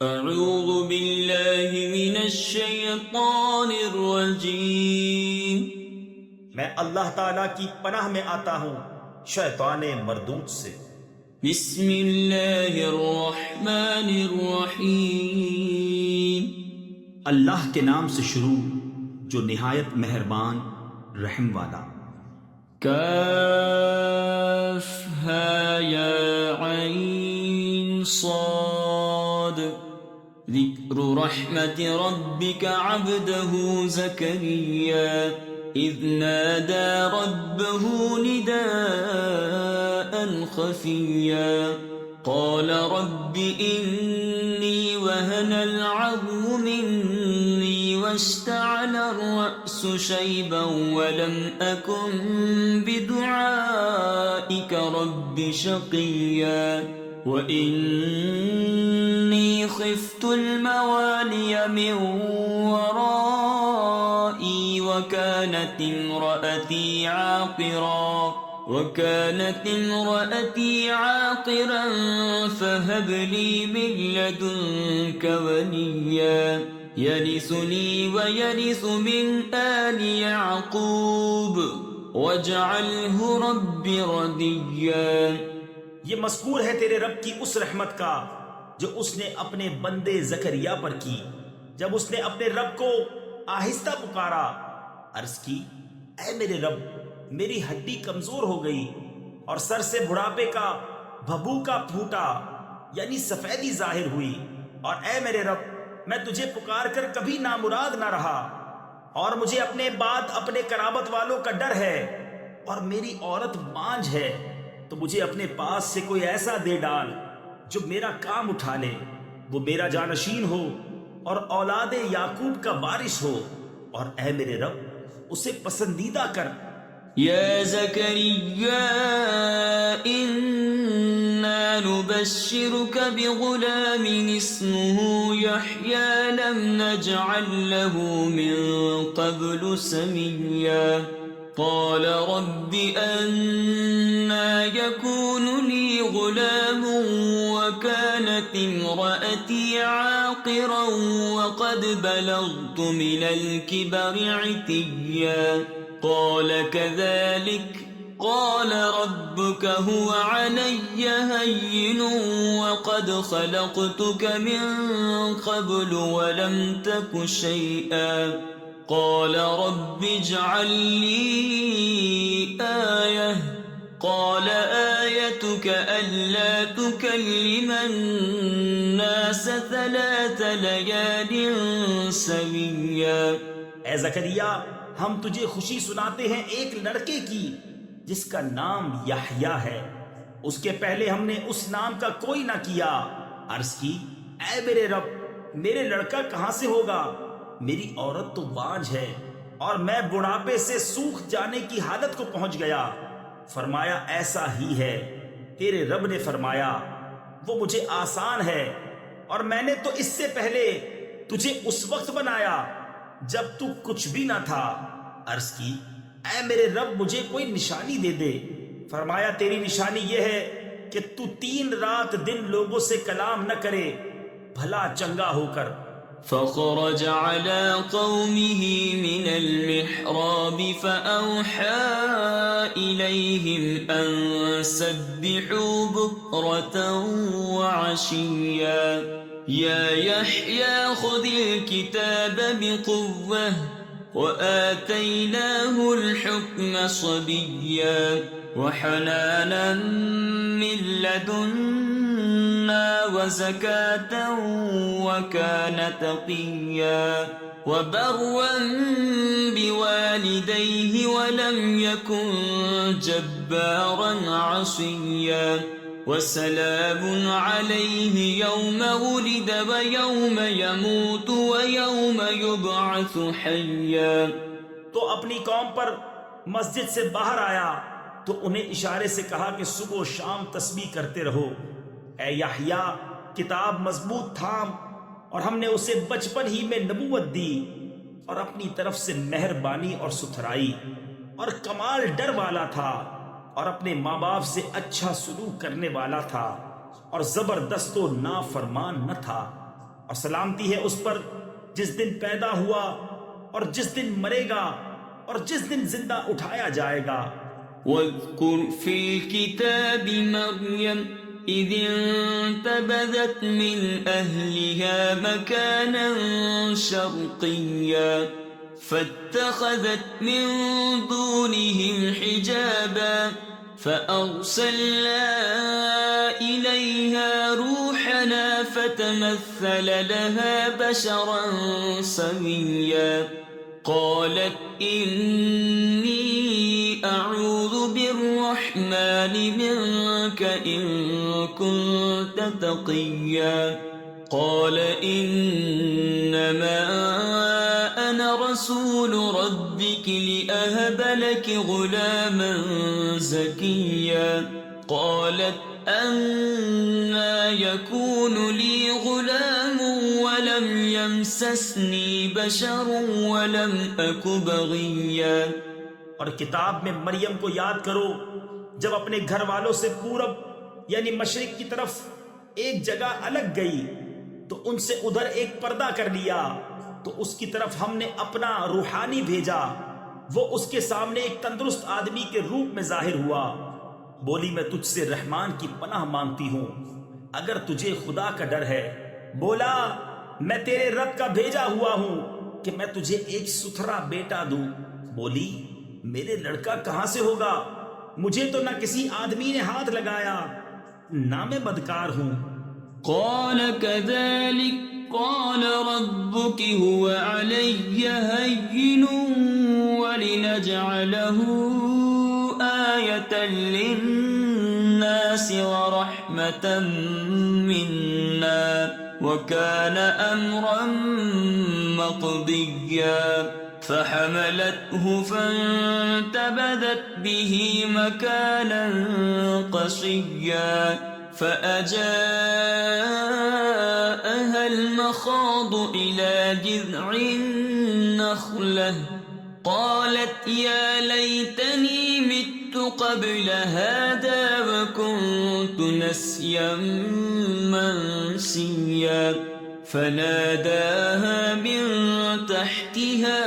اعوذ باللہ من الشیطان الرجیم میں اللہ تعالیٰ کی پناہ میں آتا ہوں شیطان مردود سے۔ بسم اللہ الرحمن الرحیم اللہ کے نام سے شروع جو نہایت مہربان رحم والا۔ کاف ہا یا عین صاد ذکر رحمت ربک عبدہ زکریا اذ نادى ربه نداء خفيا قال رب إني وهن العظم مني واشتعل الرأس شيبا ولم أكن بدعائك رب شقيا وإني خفت الموالي من ورائي وكانت امرأتي عاقرا فهب لي من لدنك وليا يرثني ويرث من آل يعقوب واجعله رب رضيا۔ یہ مذکور ہے تیرے رب کی اس رحمت کا جو اس نے اپنے بندے زکریا پر کی جب اس نے اپنے رب کو آہستہ پکارا، عرض کی اے میرے رب میری ہڈی کمزور ہو گئی اور سر سے بڑھاپے کا بھبوکا پھوٹا یعنی سفیدی ظاہر ہوئی، اور اے میرے رب میں تجھے پکار کر کبھی نامراد نہ رہا، اور مجھے اپنے بعد اپنے قرابت والوں کا ڈر ہے، اور میری عورت بانجھ ہے، تو مجھے اپنے پاس سے کوئی ایسا دے ڈال جو میرا کام اٹھا لے، وہ میرا جانشین ہو اور اولاد یعقوب کا وارث ہو، اور اے میرے رب اسے پسندیدہ کر۔ یا زکریا انا نبشرک بغلام اسمه یحیی لم نجعل له من قبل سمیا قال رب أنا يكون لي غلام وكانت امرأتي عاقرا وقد بلغت من الكبر عتيا قال كذلك قال ربك هو علي هين وقد خلقتك من قبل ولم تك شيئا قال رب اجعل لي آية قال آيتك ألا تكلم الناس 3 ليال سويا۔ اے زکریا ہم تجھے خوشی سناتے ہیں ایک لڑکے کی جس کا نام یحییٰ ہے، اس کے پہلے ہم نے اس نام کا کوئی نہ کیا۔ عرض کی اے میرے رب میرے لڑکا کہاں سے ہوگا، میری عورت تو بانجھ ہے اور میں بڑھاپے سے سوکھ جانے کی حالت کو پہنچ گیا۔ فرمایا ایسا ہی ہے، تیرے رب نے فرمایا وہ مجھے آسان ہے، اور میں نے تو اس سے پہلے تجھے اس وقت بنایا جب تو کچھ بھی نہ تھا۔ عرض کی اے میرے رب مجھے کوئی نشانی دے دے۔ فرمایا تیری نشانی یہ ہے کہ تو 3 رات دن لوگوں سے کلام نہ کرے بھلا چنگا ہو کر۔ فخرج على قومه من المحراب فأوحى إليهم أن سبحوا بكرة وعشيا يا يحيى خذ الكتاب بقوة وآتيناه الحكم صبيا وحنانا من لدنا وزكاة وكان تقيا وبرا بوالديه ولم يكن جبارا عصيا وسلام عليه يوم ولد ويوم يموت ويوم يبعث حيا۔ تو اپنی قوم پر مسجد سے باہر آیا تو انہیں اشارے سے کہا کہ صبح و شام تسبیح کرتے رہو۔ اے یحییٰ کتاب مضبوط تھام، اور ہم نے اسے بچپن ہی میں نبوت دی اور اپنی طرف سے مہربانی اور ستھرائی اور کمال ڈر والا تھا، اور اپنے ماں باپ سے اچھا سلوک کرنے والا تھا، اور زبردست و نافرمان نہ تھا۔ اور سلامتی ہے اس پر جس دن پیدا ہوا اور جس دن مرے گا اور جس دن زندہ اٹھایا جائے گا۔ واذكر في الكتاب مريم إذ انتبذت من أهلها مكانا شرقيا فاتخذت من دونهم حجابا فأرسلنا إليها روحنا فتمثل لها بشرا سويا قالت إني أعوذ بالرحمن منك إن كنت تقيا قال إنما أنا رسول ربك لأهب لك غلاما زكيا قالت أنا يكون لي غلام ولم يمسسني بشر ولم أك بغيا۔ اور کتاب میں مریم کو یاد کرو جب اپنے گھر والوں سے پورب یعنی مشرق کی طرف ایک جگہ الگ گئی تو ان سے ادھر ایک پردہ کر لیا، تو اس کی طرف ہم نے اپنا روحانی بھیجا، وہ اس کے سامنے ایک تندرست آدمی کے روپ میں ظاہر ہوا۔ بولی میں تجھ سے رحمان کی پناہ مانگتی ہوں اگر تجھے خدا کا ڈر ہے۔ بولا میں تیرے رب کا بھیجا ہوا ہوں کہ میں تجھے ایک ستھرا بیٹا دوں۔ بولی میرے لڑکا کہاں سے ہوگا؟ مجھے تو نہ کسی آدمی نے ہاتھ لگایا نہ میں بدکار ہوں۔ قال كذلك قال ربك هو علي هين ولنجعله آية للناس ورحمة منا وكان أمرا مقضيا فحملته فانتبذت به مكانا قصيا فأجاءها المخاض إلى جذع النخلة قالت يا ليتني مت قبل هذا وكنت نسيا منسيا فناداها من تحتها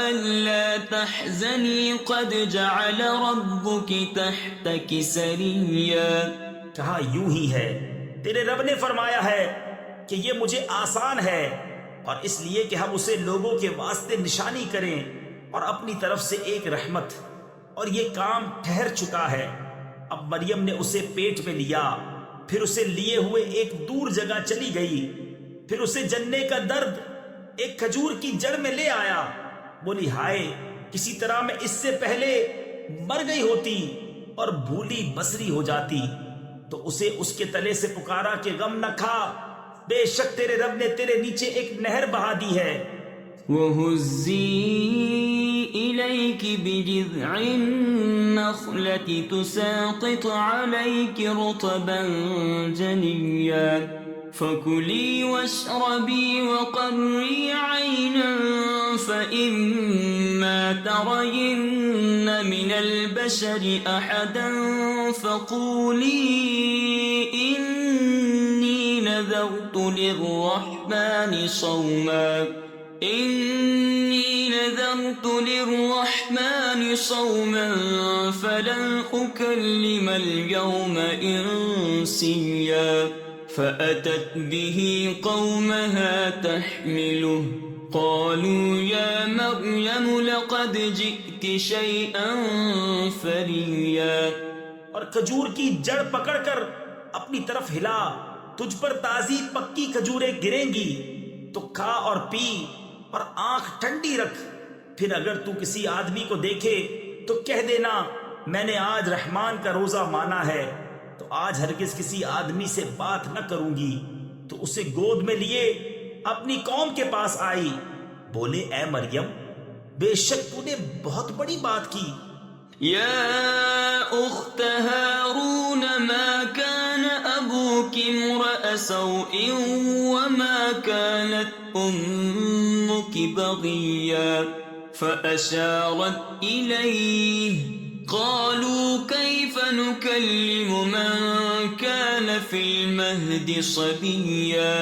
ألا تحزني قد جعل ربك تحتك سريا۔ کہا یوں ہی ہے، تیرے رب نے فرمایا ہے کہ یہ مجھے آسان ہے، اور اس لیے کہ ہم اسے لوگوں کے واسطے نشانی کریں اور اپنی طرف سے ایک رحمت، اور یہ کام ٹھہر چکا ہے۔ اب مریم نے اسے پیٹ میں لیا، پھر اسے لیے ہوئے ایک دور جگہ چلی گئی، پھر اسے جننے کا درد ایک کھجور کی جڑ میں لے آیا۔ بولی ہائے کسی طرح میں اس سے پہلے مر گئی ہوتی اور بھولی بسری ہو جاتی، تو اسے اس کے تلے سے پکارا کہ غم نہ کھا، بے شک تیرے رب نے تیرے نیچے ایک نہر بہا دی ہے۔ وَهُزِّي إِلَيْكِ بِجِذْعِ النَّخْلَةِ تُسَاقِطْ عَلَيْكِ رُطَبًا جَنِيًّا فَكُلِي وَاشْرَبِي وَقَرِّي عَيْنًا فَإِمَّا تَرَيِنَّ مِنَ الْبَشَرِ أَحَدًا فَقُولِي إِنِّي نَذَرْتُ لِلرَّحْمَنِ صَوْمًا فَلَنْ أُكَلِّمَ الْيَوْمَ إِنسِيًّا فَأَتَتْ بِهِ قَوْمَهَا تَحْمِلُهُ قَالُوا يَا مَرْيَمُ لَقَدْ جِئْتِ شَيْئًا فَرِيًّا۔ اور کھجور کی جڑ پکڑ کر اپنی طرف ہلا، تجھ پر تازی پکی کھجوریں گریں گی، تو کھا اور پی اور آنکھ ٹھنڈی رکھ، پھر اگر تو کسی آدمی کو دیکھے تو کہہ دینا میں نے آج رحمان کا روزہ مانا ہے، تو آج ہرگز کسی آدمی سے بات نہ کروں گی۔ تو اسے گود میں لیے اپنی قوم کے پاس آئی۔ بولے اے مریم بے شک تو نے بہت بڑی بات کی۔ يا أخت هارون ما كان أبوك امرأ سوء وما كانت أمك بغيا فأشارت إليه قالوا كيف نكلم من كان في المهد صبيا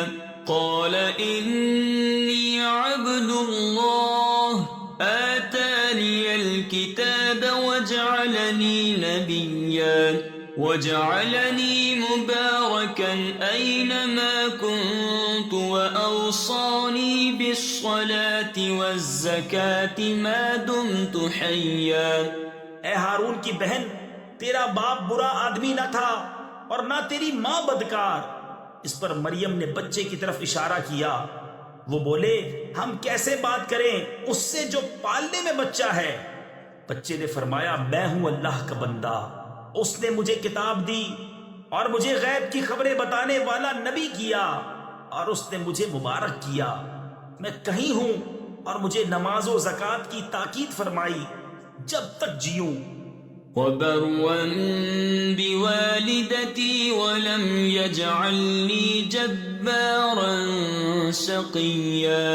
قال إني عبد الله آتاني الكتاب وجعلني نبيا وجعلني مباركا أينما كنت وأوصاني بالصلاة والزكاة ما دمت حيا. اے ہارون کی بہن، تیرا باپ برا آدمی نہ تھا اور نہ تیری ماں بدکار. اس پر مریم نے بچے کی طرف اشارہ کیا. وہ بولے ہم کیسے بات کریں اس سے جو پالنے میں بچہ ہے؟ بچے نے فرمایا میں ہوں اللہ کا بندہ. اس نے مجھے کتاب دی اور مجھے غیب کی خبریں بتانے والا نبی کیا، اور اس نے مجھے مبارک کیا. میں کہیں ہوں اور مجھے نماز و زکوٰۃ کی تاکید فرمائی جب تک جیوں. وبرا بوالدتي ولم يجعلني جبارا شقيا.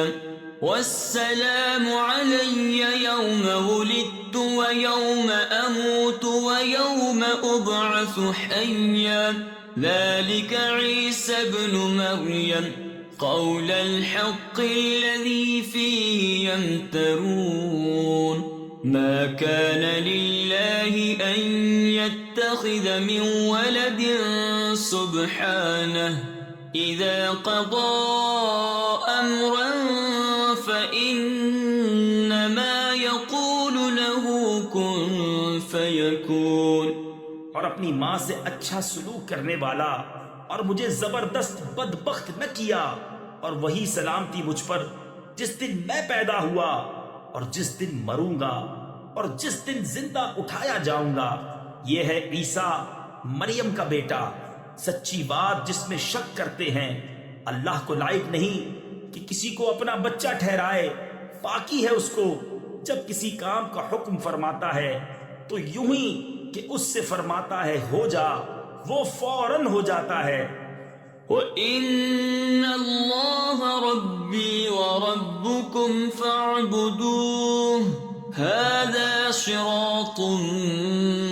والسلام علي يوم ولدت ويوم أموت ويوم أبعث حيا. ذلك عيسى ابن مريم قول الحق الذي فيه يمترون. ما كان لله أن يتخذ من ولد سبحانه إذا قضى أمرا فإنما يقول له كن فيكون. اور اپنی ماں سے اچھا سلوک کرنے والا اور مجھے زبردست بدبخت نہ کیا، اور وہی سلامتی مجھ پر جس دن میں پیدا ہوا اور جس دن مروں گا اور جس دن زندہ اٹھایا جاؤں گا. یہ ہے عیسیٰ مریم کا بیٹا. سچی بات جس میں شک کرتے ہیں. اللہ کو لائق نہیں کہ کسی کو اپنا بچہ ٹھہرائے. پاکی ہے اس کو جب کسی کام کا حکم فرماتا ہے تو یوں ہی کہ اس سے فرماتا ہے ہو جا، وہ فوراً ہو جاتا ہے. وَإِنَّ اللَّهَ رَبِّي وَرَبُّكُمْ فَاعْبُدُوهُ هَذَا صِرَاطٌ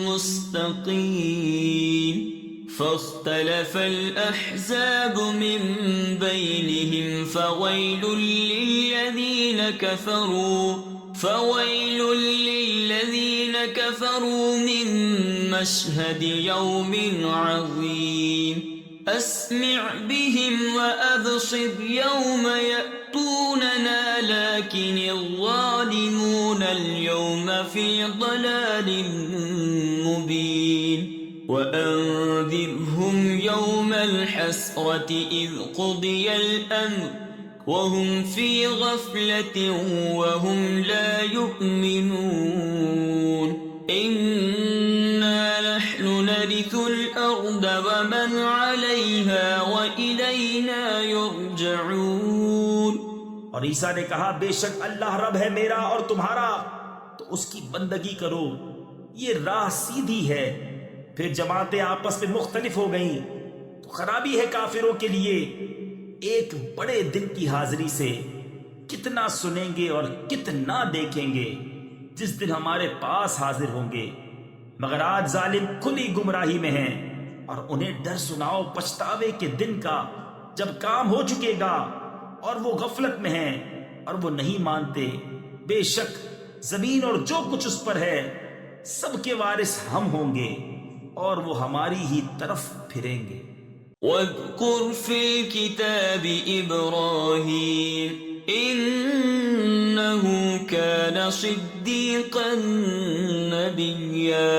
مُسْتَقِيمٌ. فَاخْتَلَفَ الْأَحْزَابُ مِنْ بَيْنِهِمْ فَوَيْلٌ لِلَّذِينَ كَفَرُوا مِنْ مَشْهَدِ يَوْمٍ عَظِيمٍ. أسمع بهم وأبصر يوم يأتوننا لكن الظالمون اليوم في ضلال مبين. وأنذرهم يوم الحسرة إذ قضي الأمر وهم في غفلة وهم لا يؤمنون. إنا نحن نرث الأرض ومن عليها وإلينا يرجعون. اور عیسیٰ نے کہا بے شک اللہ رب ہے میرا اور تمہارا، تو اس کی بندگی کرو، یہ راہ سیدھی ہے. پھر جماعتیں آپس میں مختلف ہو گئیں تو خرابی ہے کافروں کے لیے. ایک بڑے دن کی حاضری سے کتنا سنیں گے اور کتنا دیکھیں گے جس دن ہمارے پاس حاضر ہوں گے. مگر آج ظالم کھلی گمراہی میں ہیں، اور انہیں ڈر سناؤ پچھتاوے کے دن کا جب کام ہو چکے گا اور وہ غفلت میں ہیں اور وہ نہیں مانتے. بے شک زمین اور جو کچھ اس پر ہے سب کے وارث ہم ہوں گے اور وہ ہماری ہی طرف پھریں گے. واذكر في الكتاب إبراهيم إنه كان صديقا نبيا.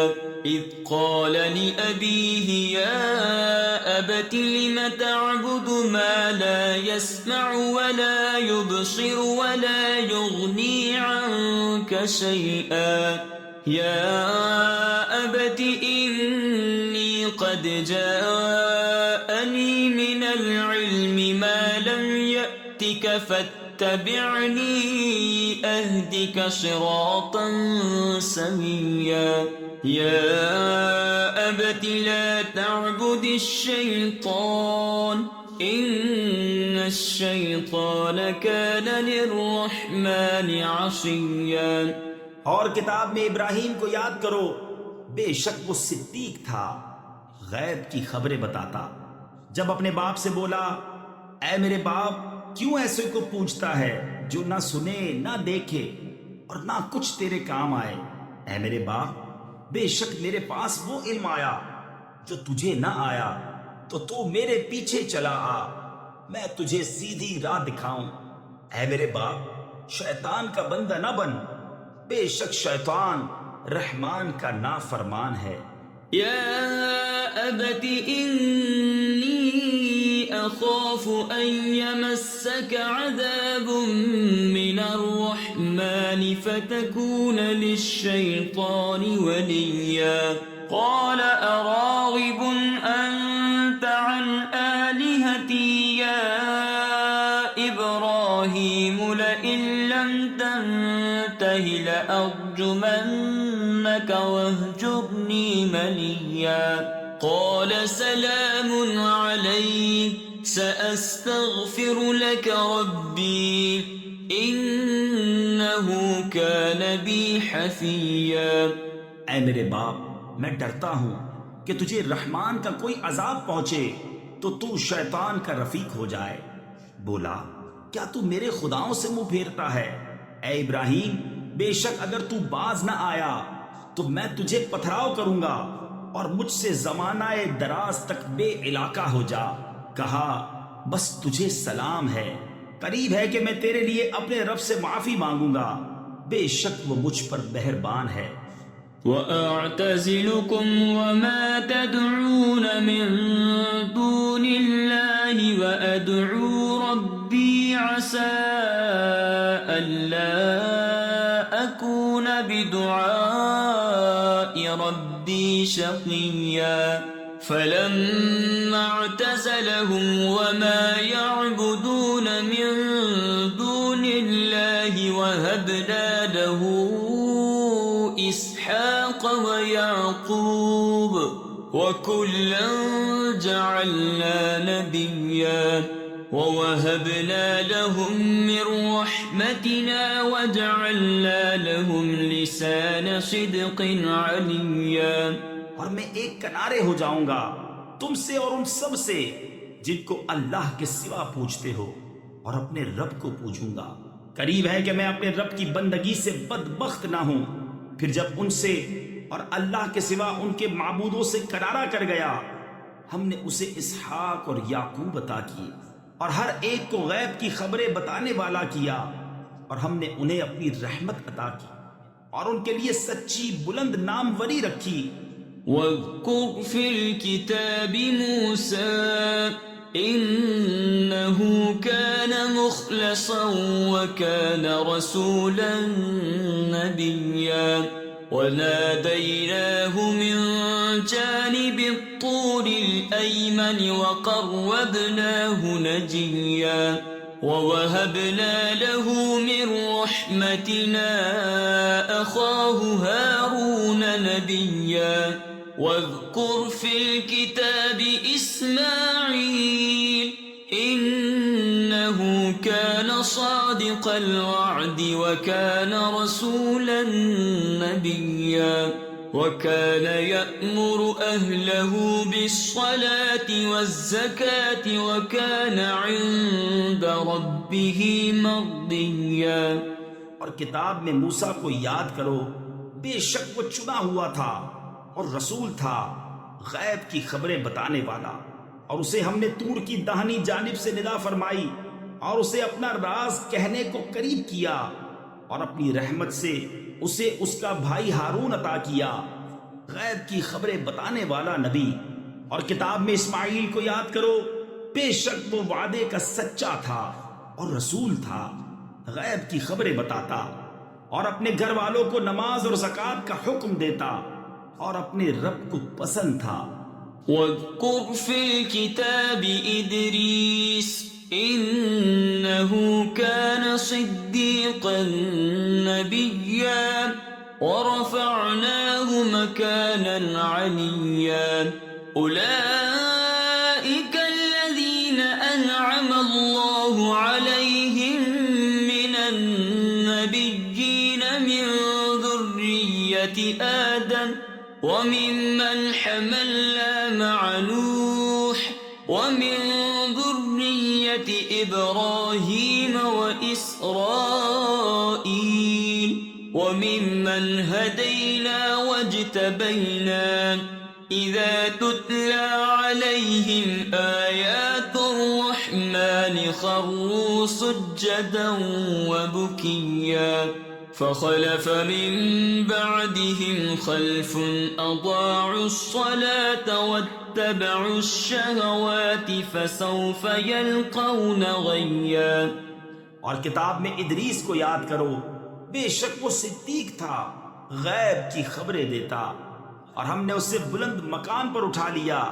إذ قال لأبيه يا أبت لم تعبد ما لا يسمع ولا يبصر ولا يغني عنك شيئا. يا أبت إني قد جاءني من العلم ما لم يأتك فاتبعني أهدك صراطا سويا. يا أبت لا تعبد الشيطان إن الشيطان كان للرحمن عصيا. اور کتاب میں ابراہیم کو یاد کرو، بے شک وہ صدیق تھا، غیب کی خبریں بتاتا. جب اپنے باپ سے بولا اے میرے باپ کیوں ایسے کو پوچھتا ہے جو نہ سنے نہ دیکھے اور نہ کچھ تیرے کام آئے؟ اے میرے باپ بے شک میرے پاس وہ علم آیا جو تجھے نہ آیا، تو میرے پیچھے چلا آ، میں تجھے سیدھی راہ دکھاؤں۔ اے میرے باپ شیطان کا بندہ نہ بن، بے شک شیطان رحمان کا نافرمان ہے۔ يا أبت إني أخاف أن يمسك عذاب من الرحمن فتكون للشيطان وليا قال أراغب أنت عن آلهتي يا إبراهيم لئن لم تنته لأرجمنك واهجرني مليا قال سلام عليك سأستغفر لك ربي إنه كان بي حفيا۔ اے میرے باپ میں ڈرتا ہوں کہ تجھے رحمان کا کوئی عذاب پہنچے تو شیطان کا رفیق ہو جائے۔ بولا کیا تو میرے خداؤں سے منہ پھیرتا ہے؟ اے ابراہیم بے شک اگر تو باز نہ آیا تو میں تجھے پتھراؤ کروں گا اور مجھ سے زمانہ دراز تک بے علاقہ ہو جا۔ کہا بس تجھے سلام ہے، قریب ہے کہ میں تیرے لیے اپنے رب سے معافی مانگوں گا، بے شک وہ مجھ پر مہربان ہے۔ وَأَعْتَزِلُكُمْ وَمَا تَدْعُونَ مِن دُونِ اللَّهِ وَأَدْعُو رَبِّي عَسَىٰ أَلَّا أَكُونَ بِدُعَاءِ رَبِّي شَقِيًّا فَلَمَّا اعْتَزَلَهُمْ وَمَا يَعْبُدُونَ مِن دُونِ اللَّهِ وَهَبْنَا لَهُ إسحاق ويعقوب وكلا جعلنا نبيا ووهبنا لهم من رحمتنا وجعلنا لهم لسان صدق عليا۔ اور میں ایک کنارے ہو جاؤں گا تم سے اور ان سب سے جن کو اللہ کے سوا پوجتے ہو، اور اپنے رب کو پوجوں گا۔ قریب ہے کہ میں اپنے رب کی بندگی سے بدبخت نہ ہوں۔ پھر جب ان سے اور اللہ کے سوا ان کے معبودوں سے کنارہ کر گیا، ہم نے اسے اسحاق اور یعقوب عطا کیے اور ہر ایک کو غیب کی خبریں بتانے والا کیا، اور ہم نے انہیں اپنی رحمت عطا کی اور ان کے لیے سچی بلند ناموری رکھی۔ واذكر في الكتاب موسى إنه كان مخلصا وكان رسولا نبيا وناديناه من جانب الطور الأيمن وقربناه نجيا ووهبنا له من رحمتنا أخاه هارون نبيا واذكر في الكتاب إسماعيل إنه كان صادق الوعد وكان رسولا نبيا وكان يأمر أهله بالصلاة والزكاة وكان عند ربه مرضيا۔ اور کتاب میں موسیٰ کو یاد کرو، بے شک وہ چنا ہوا تھا اور رسول تھا، غیب کی خبریں بتانے والا، اور اسے ہم نے طور کی داہنی جانب سے ندا فرمائی اور اسے اپنا راز کہنے کو قریب کیا، اور اپنی رحمت سے اسے اس کا بھائی ہارون عطا کیا، غیب کی خبریں بتانے والا نبی۔ اور کتاب میں اسماعیل کو یاد کرو، بے شک وہ وعدے کا سچا تھا اور رسول تھا، غیب کی خبریں بتاتا اور اپنے گھر والوں کو نماز اور زکوٰۃ کا حکم دیتا اور اپنے رب کو پسند تھا۔ واذكر في الكتاب إدريس إنه كان صديقا نبيا ورفعناه مكانا عليا أولئك الذين أنعم الله عليهم من النبيين من ذرية آدم وممن حملنا مع نوح ومن ذرية إبراهيم وإسرائيل وممن هدينا واجتبينا إذا تتلى عليهم آيات الرحمن خروا سجدا وبكيا فخلف من بعدهم خلف أضاعوا الصلاة واتبعوا الشهوات فسوف يلقون غيا. اور کتاب میں ادریس کو یاد کرو، بے شک وہ صدیق تھا، غیب کی خبریں دیتا، اور ہم نے اسے بلند مقام پر اٹھا لیا.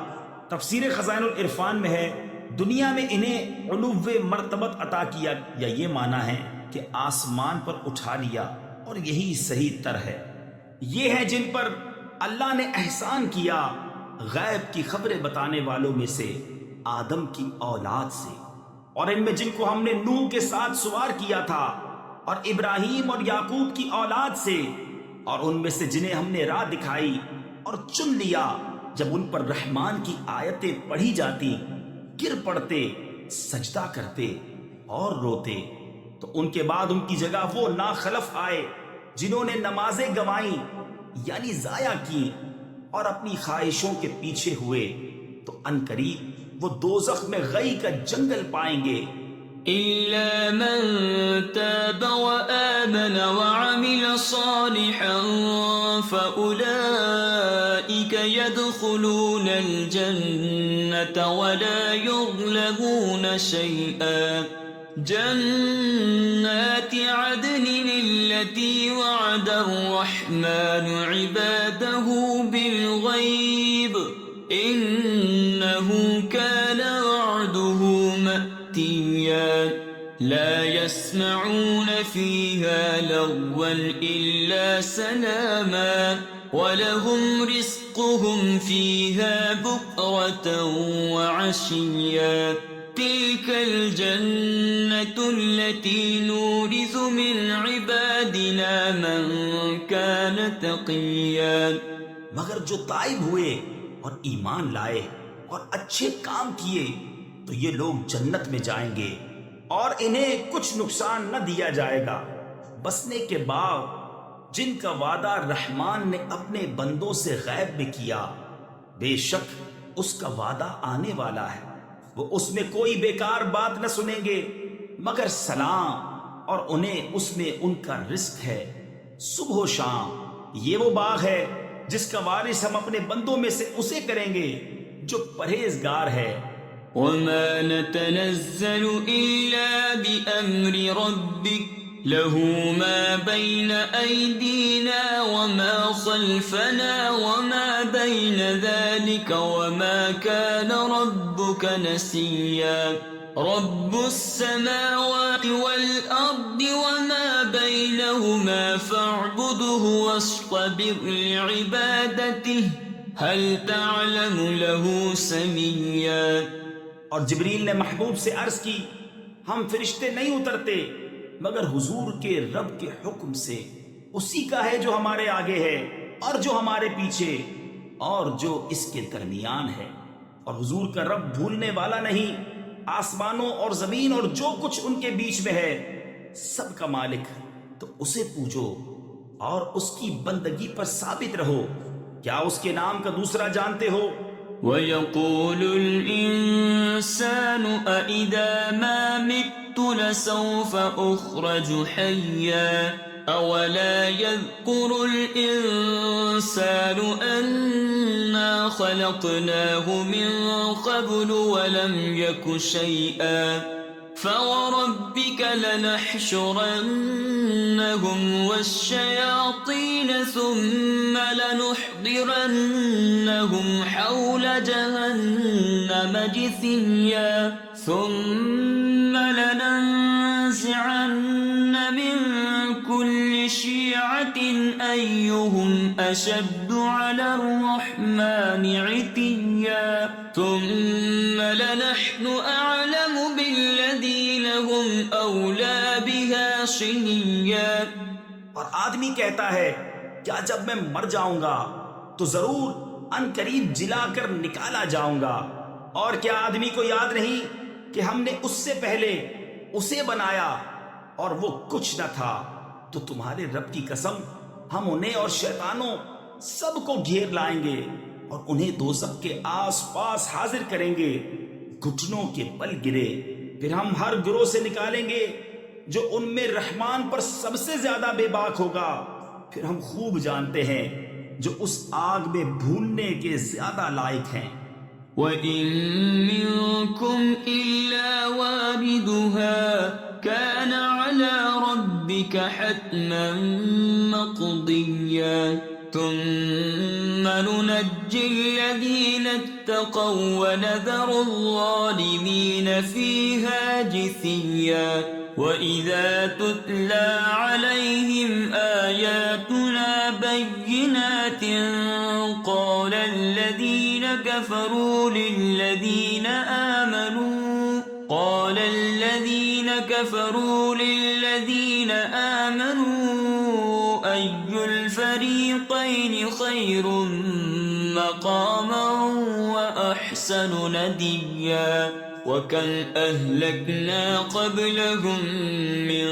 تفسیر خزائن العرفان میں ہے دنیا میں انہیں علو مرتبت عطا کیا، یا یہ معنی ہے کہ آسمان پر اٹھا لیا، اور یہی صحیح تر ہے. یہ ہیں جن پر اللہ نے احسان کیا، غیب کی خبریں بتانے والوں میں سے آدم کی اولاد سے، اور ان میں جن کو ہم نے نوح کے ساتھ سوار کیا تھا، اور ابراہیم اور یعقوب کی اولاد سے، اور ان میں سے جنہیں ہم نے راہ دکھائی اور چن لیا. جب ان پر رحمان کی آیتیں پڑھی جاتی گر پڑتے، سجدہ کرتے اور روتے. تو ان کے بعد ان کی جگہ وہ ناخلف آئے جنہوں نے نمازیں گنوائیں یعنی ضائع کی اور اپنی خواہشوں کے پیچھے ہوئے، تو عنقریب وہ دوزخ میں غی کا جنگل پائیں گے. إلا من تاب وآمن وعمل صالحا فأولئك يدخلون الجنة ولا يظلمون شيئا. جنات عدن التي وعد الرحمن عباده بالغيب إنه كان وعده مأتيا. لا يسمعون فيها لغوا إلا سلاما ولهم رزقهم فيها بكرة وعشيا. تلك الجنة التي نورث من عبادنا من كان تقيا. مگر جو تائب ہوئے اور ایمان لائے اور اچھے کام کیے تو یہ لوگ جنت میں جائیں گے اور انہیں کچھ نقصان نہ دیا جائے گا. بسنے کے باغ جن کا وعدہ رحمان نے اپنے بندوں سے غیب میں کیا، بے شک اس کا وعدہ آنے والا ہے. وہ اس میں کوئی بیکار بات نہ سنیں گے مگر سلام، اور انہیں اس میں ان کا رزق ہے صبح و شام. یہ وہ باغ ہے جس کا وارث ہم اپنے بندوں میں سے اسے کریں گے جو پرہیزگار ہے. وما نتنزل إلا بأمر ربك له ما بين أيدينا وما خلفنا وما بين ذلك وما كان ربك نسيا. رب السماوات والأرض وما بينهما فاعبده واصطبر لعبادته هل تعلم له سميا. اور جبریل نے محبوب سے عرض کی، ہم فرشتے نہیں اترتے مگر حضور کے رب کے حکم سے. اسی کا ہے جو ہمارے آگے ہے اور جو ہمارے پیچھے اور جو اس کے درمیان ہے. اور حضور کا رب بھولنے والا نہیں. آسمانوں اور زمین اور جو کچھ ان کے بیچ میں ہے سب کا مالک، تو اسے پوجو اور اس کی بندگی پر ثابت رہو. کیا اس کے نام کا دوسرا جانتے ہو؟ وَيَقُولُ الْإِنسَانُ أَإِذَا مَا مِتُّ لَسَوْفَ أُخْرَجُ حَيًّا أَوَلَا يَذْكُرُ الْإِنسَانُ أَنَّا خَلَقْنَاهُ مِن قَبْلُ وَلَمْ يَكُ شَيْئًا. فَوَرَبِّكَ لَنَحْشُرَنَّهُمْ وَالشَّيَاطِينَ ثُمَّ لَنُحْضِرَنَّهُمْ حَوْلَ جَهَنَّمَ جِثِيًّا. ثُمَّ لَنَنزِعَنَّ مِن كُلِّ شِيعَةٍ أَيُّهُمْ أَشَدُّ عَلَى الرَّحْمَنِ عِتِيًّا. ثُمَّ لَنَحْنُ أَعْلَمُ بِالَّذِينَ هُمْ أَوْلَى بِهَا صِلِيًّا. اور آدمی کہتا ہے کیا جب میں مر جاؤں گا تو ضرور ان قریب جلا کر نکالا جاؤں گا. اور کیا آدمی کو یاد نہیں کہ ہم نے اس سے پہلے اسے بنایا اور وہ کچھ نہ تھا، تو تمہارے رب کی قسم ہم انہیں اور شیطانوں سب کو گھیر لائیں گے اور انہیں دوزخ کے آس پاس حاضر کریں گے، گھٹنوں کے بل گرے۔ پھر ہم ہر گروہ سے نکالیں گے جو ان میں رحمان پر سب سے زیادہ بے باک ہوگا۔ پھر ہم خوب جانتے ہیں جو اس آگ میں بھوننے کے زیادہ لائق ہیں۔ وَإِن مِّنكُمْ إِلَّا وَارِدُهَا كَانَ عَلَى رَبِّكَ حَتْمًا مَّقْضِيًّا ثُمَّ نُنَجِّي الَّذِينَ اتَّقَوا وَنَذَرُ الظَّالِمِينَ فِيهَا جِثِيًّا وَإِذَا تُتْلَى عَلَيْهِمْ آيَاتُنَا بَيِّنَاتٍ قَالَ الَّذِينَ كَفَرُوا لِلَّذِينَ آمَنُوا أَيُّ الْفَرِيقَيْنِ خَيْرٌ مَّقَامًا وَأَحْسَنُ نَدِيًّا وَكَمْ أَهْلَكْنَا قَبْلَهُم مِّن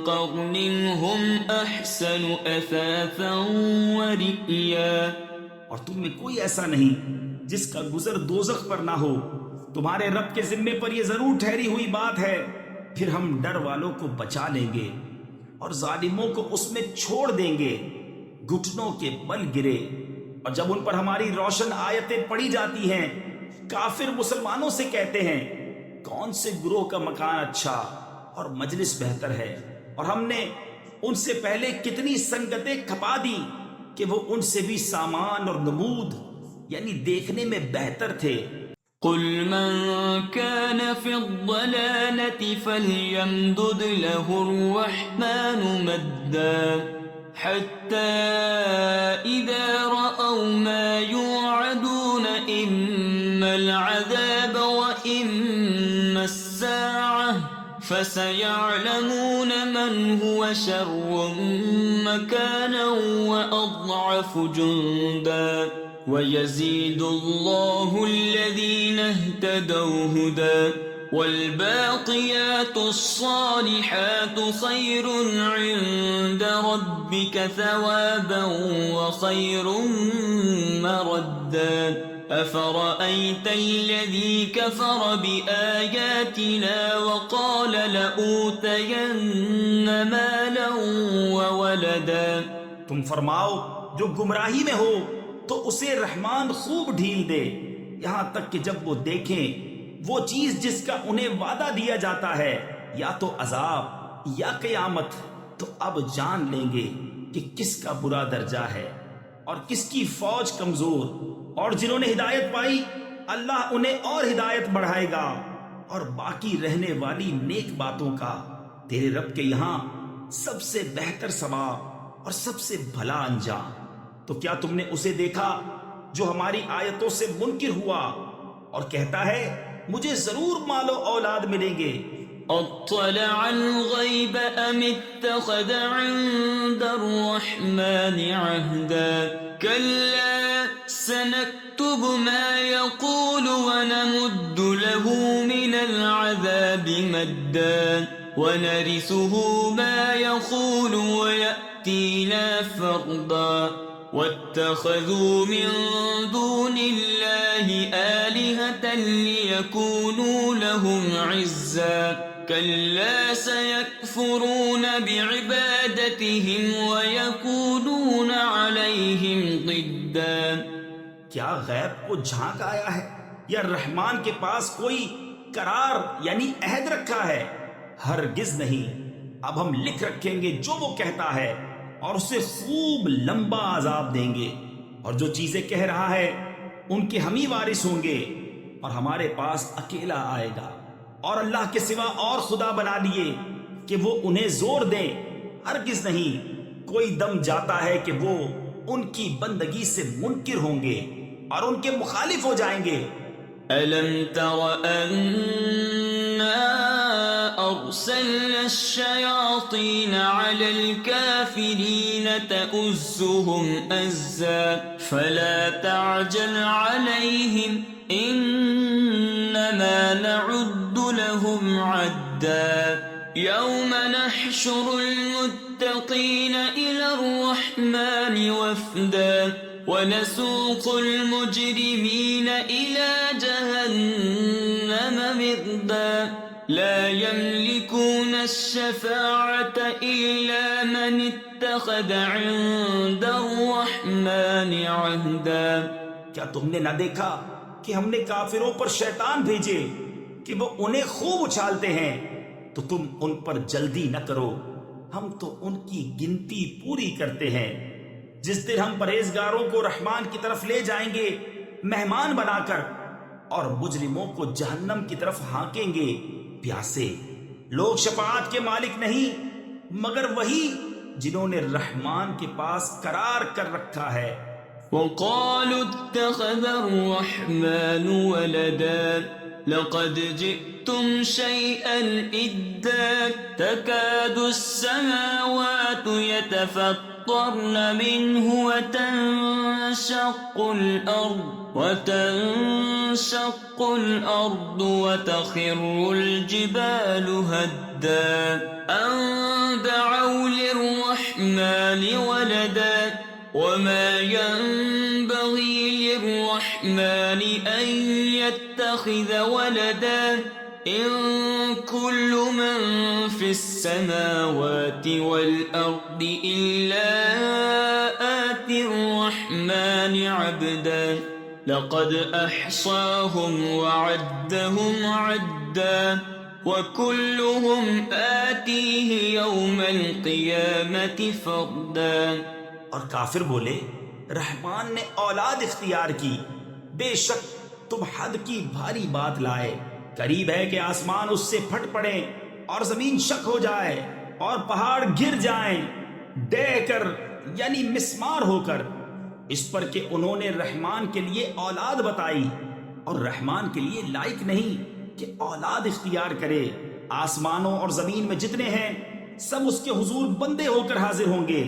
قَرْنٍ هُمْ أَحْسَنُ أَثَاثًا وَرِئْيًا۔ اور تم میں کوئی ایسا نہیں جس کا گزر دوزخ پر نہ ہو۔ تمہارے رب کے ذمے پر یہ ضرور ٹھہری ہوئی بات ہے۔ پھر ہم ڈر والوں کو بچا لیں گے اور ظالموں کو اس میں چھوڑ دیں گے، گھٹنوں کے بل گرے۔ اور جب ان پر ہماری روشن آیتیں پڑھی جاتی ہیں، کافر مسلمانوں سے کہتے ہیں کون سے گروہ کا مکان اچھا اور مجلس بہتر ہے، اور ہم نے ان سے پہلے کتنی سنگتیں کھپا دی کہ وہ ان سے بھی سامان اور نمود یعنی دیکھنے میں بہتر تھے۔ قُلْ مَنْ كَانَ فِي الضَّلَالَةِ فَلْيَمْدُدْ لَهُ الرَّحْمَنُ مَدًّا حَتَّى إِذَا رَأَوْا مَا يُوعَدُونَ إِمَّا الْعَذَابَ وَإِمَّا السَّاعَةَ فَسَيَعْلَمُونَ مَنْ هُوَ شَرٌّ مَّكَانًا وَأَضْعَفُ جُندًا وَيَزِيدُ اللَّهُ الَّذِينَ اهْتَدَوْا هُدًى وَالْبَاقِيَاتُ الصَّالِحَاتُ خَيْرٌ عِندَ رَبِّكَ ثَوَابًا وَخَيْرٌ مَّرَدًّا أَفَرَأَيْتَ الَّذِي كَفَرَ بِآيَاتِنَا وَقَالَ لَأُوتَيَنَّ مَالًا وَوَلَدًا۔ تم فرماؤ جو گمراہی میں ہو تو اسے رحمان خوب ڈھیل دے، یہاں تک کہ جب وہ دیکھیں وہ چیز جس کا انہیں وعدہ دیا جاتا ہے، یا تو عذاب یا قیامت، تو اب جان لیں گے کہ کس کا برا درجہ ہے اور کس کی فوج کمزور۔ اور جنہوں نے ہدایت پائی اللہ انہیں اور ہدایت بڑھائے گا، اور باقی رہنے والی نیک باتوں کا تیرے رب کے یہاں سب سے بہتر ثواب اور سب سے بھلا انجام۔ تو کیا تم نے اسے دیکھا جو ہماری آیتوں سے منکر ہوا اور کہتا ہے مجھے ضرور مال و اولاد ملیں گے؟ اطلع الغیب ام اتخذ عند الرحمن عهدا كلا سنكتب ما يقول ونمد له من العذاب مدا ونرثه ما يقول ويأتينا فردا واتخذوا من دون الله آلهة ليكونوا لهم عزا كلا سيكفرون بعبادتهم ويكونون عليهم ضدا۔ کیا غیب کو جھانک آیا ہے یا رحمان کے پاس کوئی قرار یعنی عہد رکھا ہے؟ ہرگز نہیں۔ اب ہم لکھ رکھیں گے جو وہ کہتا ہے اور اسے خوب لمبا عذاب دیں گے، اور جو چیزیں کہہ رہا ہے ان کے ہم ہی وارث ہوں گے، اور ہمارے پاس اکیلا آئے گا، اور اللہ کے سوا اور خدا بنا لیے کہ وہ انہیں زور دیں۔ ہرگز نہیں، کوئی دم جاتا ہے کہ وہ ان کی بندگی سے منکر ہوں گے اور ان کے مخالف ہو جائیں گے۔ أَلَمْ تَرَ أَنَّا أَرْسَلْنَا الشَّيَاطِينَ عَلَى الْكَافِرِينَ تَؤُزُّهُمْ أَزًّا فَلَا تَعْجَلْ عَلَيْهِمْ إِنَّمَا ما نعد لهم عدا يوم نحشر المتقين إلى الرحمن وفدا ونسوق المجرمين إلى جهنم مردا لا يملكون الشفاعة إلا من اتخذ عند الرحمن عهدا کیا تم نے نہ دیکھا کہ ہم نے کافروں پر شیطان بھیجے کہ وہ انہیں خوب اچھالتے ہیں، تو تم ان پر جلدی نہ کرو، ہم تو ان کی گنتی پوری کرتے ہیں۔ جس دن ہم پرہیزگاروں کو رحمان کی طرف لے جائیں گے مہمان بنا کر، اور مجرموں کو جہنم کی طرف ہانکیں گے پیاسے۔ لوگ شفاعت کے مالک نہیں مگر وہی جنہوں نے رحمان کے پاس قرار کر رکھا ہے۔ وقالوا اتخذ الرحمن ولدا لقد جئتم شيئا إدا تكاد السماوات يتفطرن منه وتنشق الأرض وتخر الجبال هدا أن دعوا للرحمن ولدا وما ينبغي للرحمن أن يتخذ ولدا إن كل من في السماوات والأرض إلا آتي الرحمن عبدا لقد أحصاهم وعدهم عدا وكلهم آتيه يوم القيامة فردا۔ اور کافر بولے رحمان نے اولاد اختیار کی، بے شک تم حد کی بھاری بات لائے، قریب ہے کہ آسمان اس سے پھٹ پڑے اور زمین شک ہو جائے اور پہاڑ گر جائیں ڈہ کر، یعنی مسمار ہو کر، اس پر کہ انہوں نے رحمان کے لیے اولاد بتائی، اور رحمان کے لیے لائق نہیں کہ اولاد اختیار کرے۔ آسمانوں اور زمین میں جتنے ہیں سب اس کے حضور بندے ہو کر حاضر ہوں گے،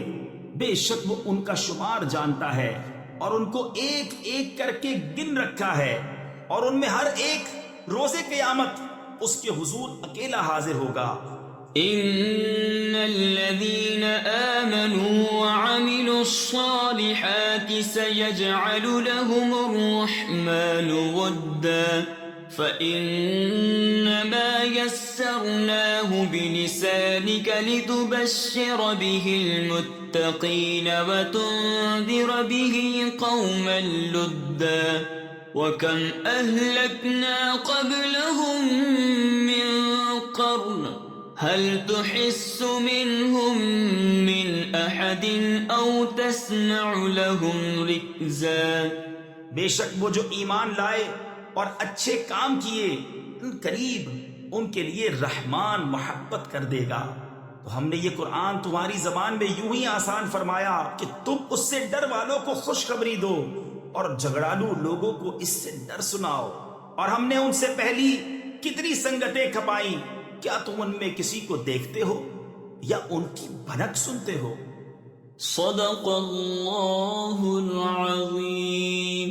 بے شک وہ ان کا شمار جانتا ہے اور ان کو ایک ایک کر کے گن رکھا ہے، اور ان میں ہر ایک روز قیامت اس کے حضور اکیلا حاضر ہوگا۔ ان الذين آمنوا وعملوا الصالحات سيجعل لهم الرحمن ودا فإنما يسرناه بلسانك لتبشر به المتقين وتنذر به قوما لدا وكم أهلكنا قبلهم من قرن هل تحس منهم من أحد أو تسمع لهم ركزا۔ بے شک وہ جو ایمان لائے اور اچھے کام کیے قریب ان کے لیے رحمان محبت کر دے گا۔ تو ہم نے یہ قرآن تمہاری زبان میں یوں ہی آسان فرمایا کہ تم اس سے ڈر والوں کو خوشخبری دو اور جھگڑالو لوگوں کو اس سے ڈر سناؤ۔ اور ہم نے ان سے پہلی کتنی سنگتیں کھپائیں، کیا تم ان میں کسی کو دیکھتے ہو یا ان کی بھنک سنتے ہو؟ صدق اللہ العظیم۔